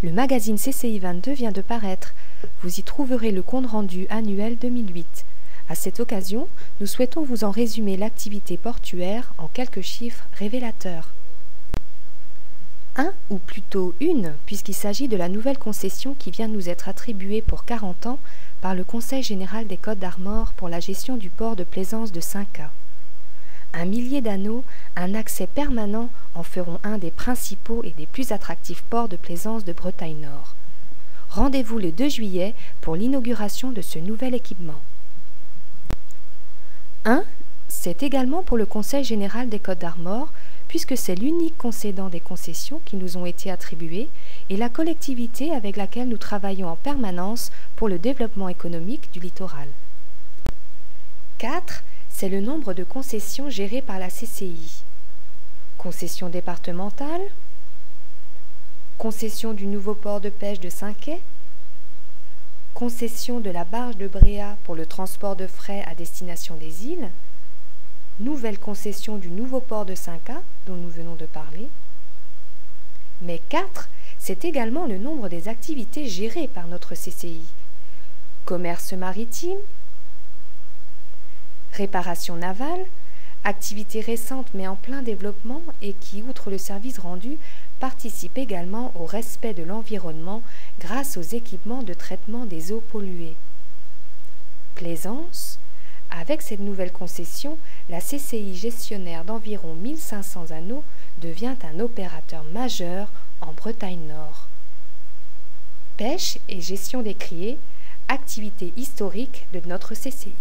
Le magazine CCI 22 vient de paraître. Vous y trouverez le compte-rendu annuel 2008. À cette occasion, nous souhaitons vous en résumer l'activité portuaire en quelques chiffres révélateurs. Un, ou plutôt une, puisqu'il s'agit de la nouvelle concession qui vient de nous être attribuée pour 40 ans par le Conseil général des Côtes-d'Armor pour la gestion du port de plaisance de Cinca. 1 millier d'anneaux, un accès permanent en feront un des principaux et des plus attractifs ports de plaisance de Bretagne Nord. Rendez-vous le 2 juillet pour l'inauguration de ce nouvel équipement. 1. C'est également pour le Conseil général des Côtes-d'Armor, puisque c'est l'unique concédant des concessions qui nous ont été attribuées et la collectivité avec laquelle nous travaillons en permanence pour le développement économique du littoral. 4. C'est le nombre de concessions gérées par la CCI. Concession départementale, concession du nouveau port de pêche de Cinquet, concession de la barge de Bréa pour le transport de fret à destination des îles, nouvelle concession du nouveau port de Cinca, dont nous venons de parler. Mais 4, c'est également le nombre des activités gérées par notre CCI. Commerce maritime, réparation navale, activité récente mais en plein développement et qui, outre le service rendu, participe également au respect de l'environnement grâce aux équipements de traitement des eaux polluées. Plaisance. Avec cette nouvelle concession, la CCI gestionnaire d'environ 1500 anneaux devient un opérateur majeur en Bretagne Nord. Pêche et gestion des criées, activité historique de notre CCI.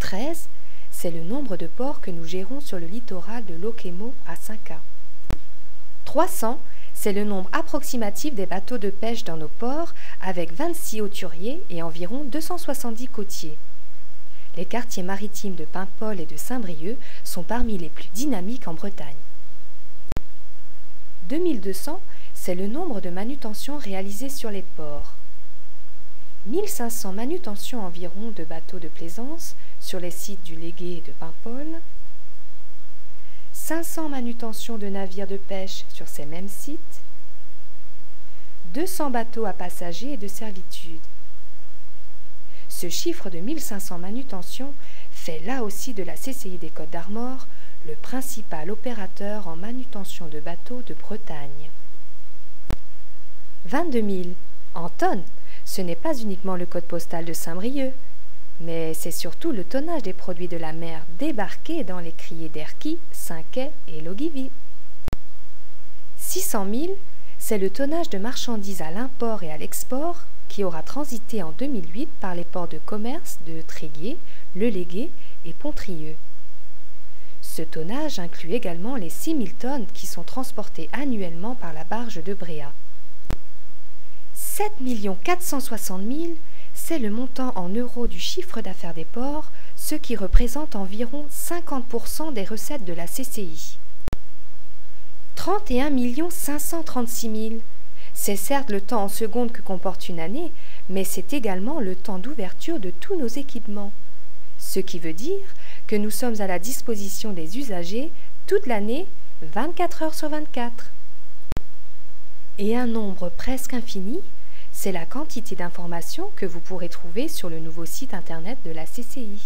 13, c'est le nombre de ports que nous gérons sur le littoral de Locquémau à Cinca. 300, c'est le nombre approximatif des bateaux de pêche dans nos ports, avec 26 hauturiers et environ 270 côtiers. Les quartiers maritimes de Paimpol et de Saint-Brieuc sont parmi les plus dynamiques en Bretagne. 2200, c'est le nombre de manutentions réalisées sur les ports. 1500 manutentions environ de bateaux de plaisance sur les sites du Légué et de Paimpol. 500 manutentions de navires de pêche sur ces mêmes sites. 200 bateaux à passagers et de servitude. Ce chiffre de 1500 manutentions fait là aussi de la CCI des Côtes-d'Armor le principal opérateur en manutention de bateaux de Bretagne. 22 000 en tonnes, ce n'est pas uniquement le code postal de Saint-Brieuc, mais c'est surtout le tonnage des produits de la mer débarqués dans les criées d'Erquy, Cinquet et Logivy. 600 000, c'est le tonnage de marchandises à l'import et à l'export qui aura transité en 2008 par les ports de commerce de Tréguier, Le Légué et Pontrieux. Ce tonnage inclut également les 6 000 tonnes qui sont transportées annuellement par la barge de Bréa. 7 460 000, c'est le montant en euros du chiffre d'affaires des ports, ce qui représente environ 50% des recettes de la CCI. 31 536 000, c'est certes le temps en secondes que comporte une année, mais c'est également le temps d'ouverture de tous nos équipements. Ce qui veut dire que nous sommes à la disposition des usagers toute l'année, 24 heures sur 24. Et un nombre presque infini, c'est la quantité d'informations que vous pourrez trouver sur le nouveau site internet de la CCI.